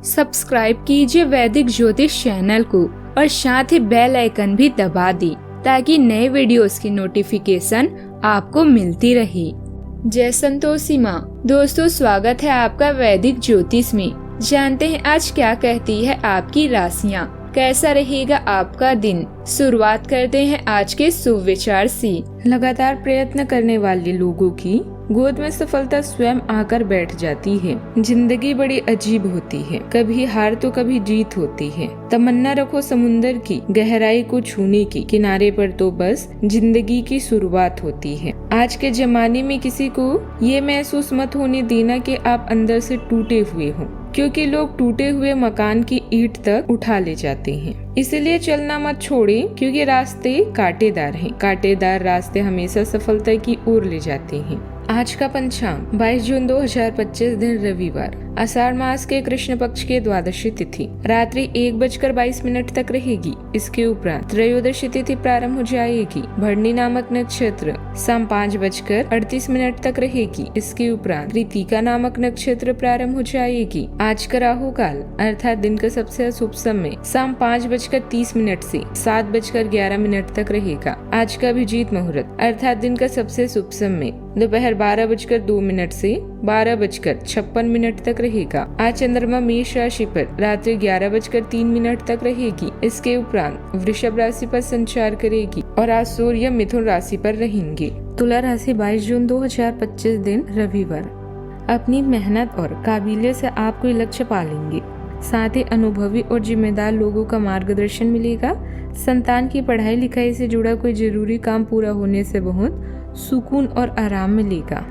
Subscribe कीजिए वैदिक ज्योतिष चैनल को और साथ ही बेल आइकन भी दबा दी ताकि नए वीडियोस की नोटिफिकेशन आपको मिलती रहे। जय संतोषी माँ। दोस्तों, स्वागत है आपका वैदिक ज्योतिष में। जानते हैं आज क्या कहती है आपकी राशियाँ, कैसा रहेगा आपका दिन। शुरुआत करते हैं आज के शुभ विचार से। लगातार प्रयत्न करने वाले लोगों की गोद में सफलता स्वयं आकर बैठ जाती है। जिंदगी बड़ी अजीब होती है, कभी हार तो कभी जीत होती है। तमन्ना रखो समुंदर की गहराई को छूने की, किनारे पर तो बस जिंदगी की शुरुआत होती है। आज के जमाने में किसी को ये महसूस मत होने देना कि आप अंदर से टूटे हुए हो, क्योंकि लोग टूटे हुए मकान की ईंट तक उठा ले जाते हैं। इसलिए चलना मत छोड़ें, क्योंकि रास्ते कांटेदार हैं। कांटेदार रास्ते हमेशा सफलता की ओर ले जाते हैं। आज का पंचांग 22 जून 2025 दिन रविवार, आषाढ़ मास के कृष्ण पक्ष के द्वादशी तिथि रात्रि 1:22 तक रहेगी। इसके उपरांत त्रयोदशी तिथि प्रारंभ हो जाएगी। भरणी नामक नक्षत्र शाम 5:38 तक रहेगी। इसके उपरांत कृतिका नामक नक्षत्र प्रारंभ हो जाएगी। आज का राहु काल अर्थात दिन का सबसे अशुभ समय शाम 5:30 से 7:11 तक रहेगा। आज का अभिजीत मुहूर्त अर्थात दिन का सबसे शुभ समय दोपहर 12:02 से 12:56 तक रहेगा। आज चंद्रमा मेष राशि पर रात्रि 11:03 तक रहेगी। इसके उपरांत वृषभ राशि पर संचार करेगी और आज सूर्य मिथुन राशि पर रहेंगे। तुला राशि 22 जून 2025 दिन रविवार, अपनी मेहनत और काबिलियत से आप कोई लक्ष्य पालेंगे। साथ ही अनुभवी और जिम्मेदार लोगों का मार्गदर्शन मिलेगा। संतान की पढ़ाई लिखाई से जुड़ा कोई जरूरी काम पूरा होने से बहुत सुकून और आराम मिलेगा।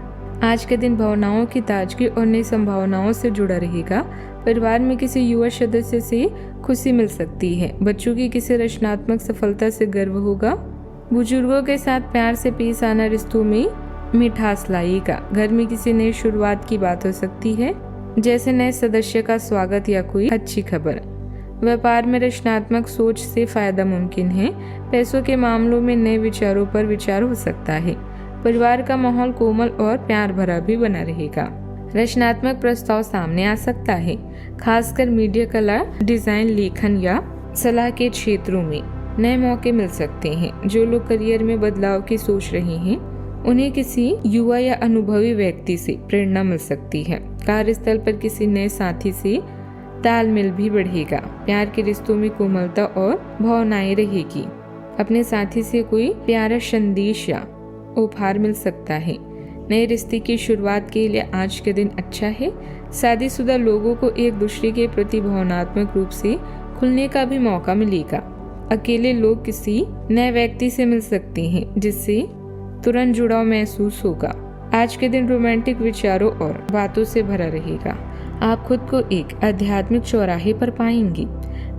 आज के दिन भावनाओं की ताजगी और नई संभावनाओं से जुड़ा रहेगा। परिवार में किसी युवा सदस्य से खुशी मिल सकती है। बच्चों की किसी रचनात्मक सफलता से गर्व होगा। बुजुर्गों के साथ प्यार से पेश आना रिश्तों में मिठास लाएगा। घर में किसी नई शुरुआत की बात हो सकती है, जैसे नए सदस्य का स्वागत या कोई अच्छी खबर। व्यापार में रचनात्मक सोच से फायदा मुमकिन है। पैसों के मामलों में नए विचारों पर विचार हो सकता है। परिवार का माहौल कोमल और प्यार भरा भी बना रहेगा। रचनात्मक प्रस्ताव सामने आ सकता है, खासकर मीडिया, कला, डिजाइन, लेखन या सलाह के क्षेत्रों में नए मौके मिल सकते हैं। जो लोग करियर में बदलाव की सोच रहे हैं, उन्हें किसी युवा या अनुभवी व्यक्ति से प्रेरणा मिल सकती है। कार्यस्थल पर किसी नए साथी से तालमेल भी बढ़ेगा। प्यार के रिश्तों में कोमलता और भावनाएं रहेगी। अपने साथी से कोई प्यारा संदेश या उपहार मिल सकता है। नए रिश्ते की शुरुआत के लिए आज के दिन अच्छा है। शादीशुदा लोगों को एक दूसरे के प्रति भावनात्मक रूप से खुलने का भी मौका मिलेगा। अकेले लोग किसी नए व्यक्ति से मिल सकते हैं, जिससे तुरंत जुड़ाव महसूस होगा। आज के दिन रोमांटिक विचारों और बातों से भरा रहेगा। आप खुद को एक आध्यात्मिक चौराहे पर पाएंगे,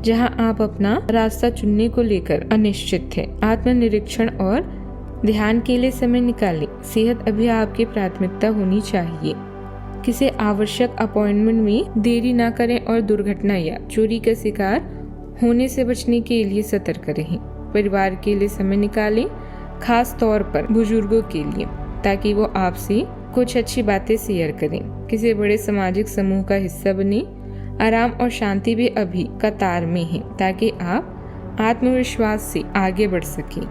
जहां आप अपना रास्ता चुनने को लेकर अनिश्चित है। आत्मनिरीक्षण और ध्यान के लिए समय निकालें। सेहत अभी आपकी प्राथमिकता होनी चाहिए। किसी आवश्यक अपॉइंटमेंट में देरी न करें और दुर्घटना या चोरी का शिकार होने से बचने के लिए सतर्क रहें। परिवार के लिए समय निकालें, खास तौर पर बुजुर्गों के लिए, ताकि वो आपसे कुछ अच्छी बातें शेयर करें। किसी बड़े सामाजिक समूह का हिस्सा बने। आराम और शांति भी अभी कतार में है, ताकि आप आत्मविश्वास से आगे बढ़ सकें।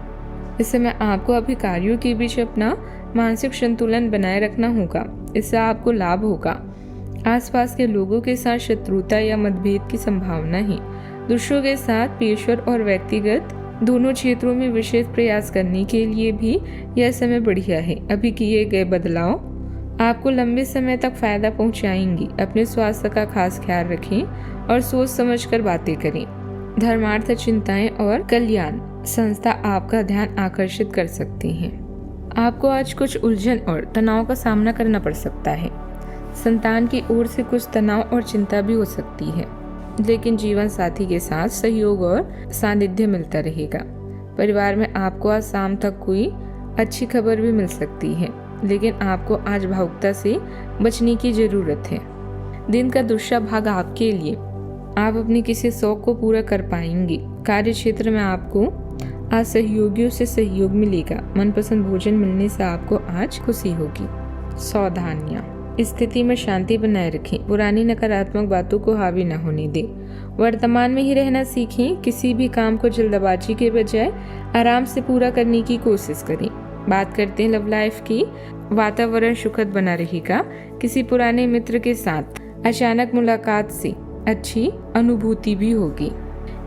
इस समय आपको अभी कार्यों के बीच अपना मानसिक संतुलन बनाए रखना होगा। इससे आपको लाभ होगा। आसपास के लोगों के साथ शत्रुता या मतभेद की संभावना है। दूसरों के साथ पेशेवर और व्यक्तिगत दोनों क्षेत्रों में विशेष प्रयास करने के लिए भी यह समय बढ़िया है। अभी किए गए बदलाव आपको लंबे समय तक फायदा पहुंचाएंगी। अपने स्वास्थ्य का खास ख्याल रखें और सोच समझकर बातें करें। धर्मार्थ चिंताएं और कल्याण संस्था आपका ध्यान आकर्षित कर सकती हैं। आपको आज कुछ उलझन और तनाव का सामना करना पड़ सकता है। संतान की ओर से कुछ तनाव और चिंता भी हो सकती है, लेकिन जीवन साथी के साथ सहयोग और सानिध्य मिलता रहेगा। परिवार में आपको आज शाम तक कोई अच्छी खबर भी मिल सकती है, लेकिन आपको आज भावुकता से बचने की जरूरत है। दिन का दूसरा भाग आपके लिए, आप अपने किसी शौक को पूरा कर पाएंगे। कार्य क्षेत्र में आपको आज सहयोगियों से सहयोग मिलेगा। मनपसंद भोजन मिलने से आपको आज खुशी होगी। सावधानियां, स्थिति में शांति बनाए रखें। पुरानी नकारात्मक बातों को हावी न होने दें। वर्तमान में ही रहना सीखें। किसी भी काम को जल्दबाजी के बजाय आराम से पूरा करने की कोशिश करें। बात करते हैं लव लाइफ की। वातावरण सुखद बना रहेगा। किसी पुराने मित्र के साथ अचानक मुलाकात से अच्छी अनुभूति भी होगी।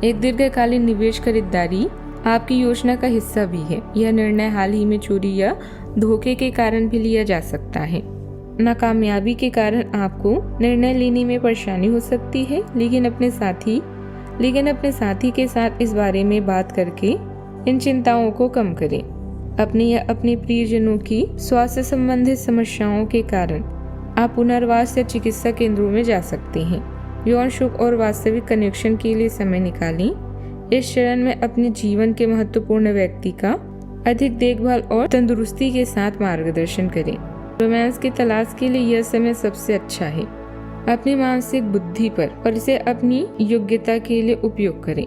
एक दीर्घकालीन निवेश खरीदारी आपकी योजना का हिस्सा भी है। यह निर्णय हाल ही में चोरी या धोखे के कारण भी लिया जा सकता है। नाकामयाबी के कारण आपको निर्णय लेने में परेशानी हो सकती है, लेकिन अपने साथी के साथ इस बारे में बात करके इन चिंताओं को कम करें। अपने या अपने प्रियजनों की स्वास्थ्य संबंधित समस्याओं के कारण आप पुनर्वास या चिकित्सा केंद्रों में जा सकते हैं। यौन सुख और वास्तविक कनेक्शन के लिए समय निकालें। इस चरण में अपने जीवन के महत्वपूर्ण व्यक्ति का अधिक देखभाल और तंदुरुस्ती के साथ मार्गदर्शन करें। रोमांस की तलाश के लिए यह समय सबसे अच्छा है। अपनी मानसिक बुद्धि पर और इसे अपनी योग्यता के लिए उपयोग करें।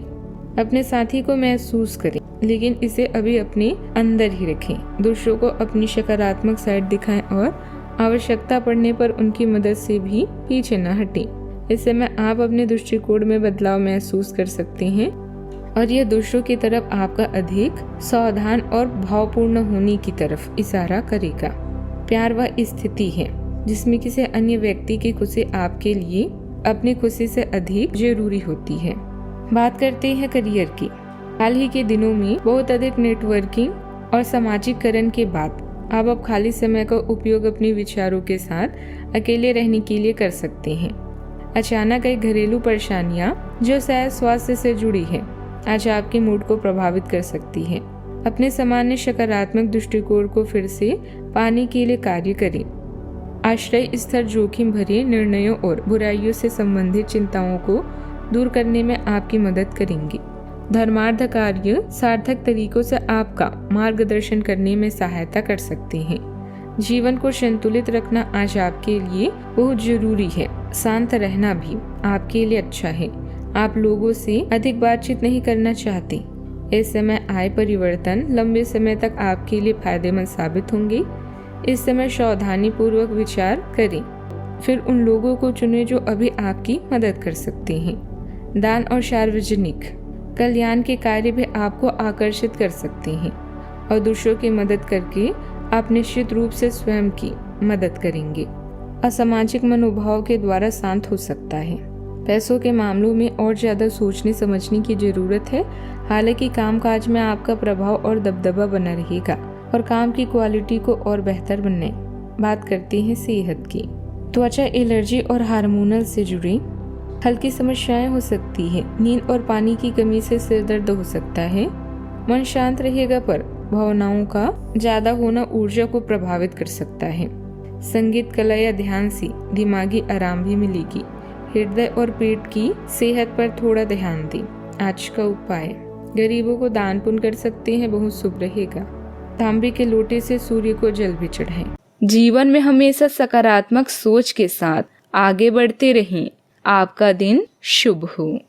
अपने साथी को महसूस करें, लेकिन इसे अभी अपने अंदर ही रखें। दूसरों को अपनी सकारात्मक साइड दिखाएं और आवश्यकता पड़ने पर उनकी मदद से भी पीछे न हटें। इस समय आप अपने दृष्टिकोण में बदलाव महसूस कर सकते हैं और यह दूसरों की तरफ आपका अधिक सावधान और भावपूर्ण होने की तरफ इशारा करेगा। प्यार वह स्थिति है जिसमें किसी अन्य व्यक्ति की खुशी आपके लिए अपनी खुशी से अधिक जरूरी होती है। बात करते हैं करियर की। हाल ही के दिनों में बहुत अधिक नेटवर्किंग और सामाजिकरण के बाद आप अब खाली समय का उपयोग अपने विचारों के साथ अकेले रहने के लिए कर सकते हैं। अचानक कई घरेलू परेशानियां जो शायद स्वास्थ्य से जुड़ी है आज आपके मूड को प्रभावित कर सकती है। अपने सामान्य सकारात्मक दृष्टिकोण को फिर से पाने के लिए कार्य करें। आश्रय स्तर जोखिम भरे निर्णयों और बुराइयों से संबंधित चिंताओं को दूर करने में आपकी मदद करेंगे। धर्मार्थ कार्य सार्थक तरीकों से आपका मार्गदर्शन करने में सहायता कर सकते हैं। जीवन को संतुलित रखना आज आपके लिए बहुत जरूरी है। शांत रहना भी आपके लिए अच्छा है। आप लोगों से अधिक बातचीत नहीं करना चाहते। इस समय आय परिवर्तन लंबे समय तक आपके लिए फायदेमंद साबित होंगे। इस समय सावधानी पूर्वक विचार करें, फिर उन लोगों को चुनें जो अभी आपकी मदद कर सकते हैं। दान और सार्वजनिक कल्याण के कार्य भी आपको आकर्षित कर सकते हैं और दूसरों की मदद करके आप निश्चित रूप से स्वयं की मदद करेंगे। असामाजिक मनोभाव के द्वारा शांत हो सकता है। पैसों के मामलों में और ज्यादा सोचने समझने की जरूरत है। हालांकि कामकाज में आपका प्रभाव और दबदबा बना रहेगा और काम की क्वालिटी को और बेहतर बनने। बात करते हैं सेहत की। त्वचा एलर्जी और हार्मोनल से जुड़ी हल्की समस्याएं हो सकती है। नींद और पानी की कमी से सिर दर्द हो सकता है। मन शांत रहेगा पर भावनाओं का ज्यादा होना ऊर्जा को प्रभावित कर सकता है। संगीत, कला या ध्यान से दिमागी आराम भी मिलेगी। हृदय और पेट की सेहत पर थोड़ा ध्यान दें। आज का उपाय, गरीबों को दान पुण्य कर सकते हैं, बहुत शुभ रहेगा। तांबे के लोटे से सूर्य को जल भी चढ़ाएं। जीवन में हमेशा सकारात्मक सोच के साथ आगे बढ़ते रहें। आपका दिन शुभ हो।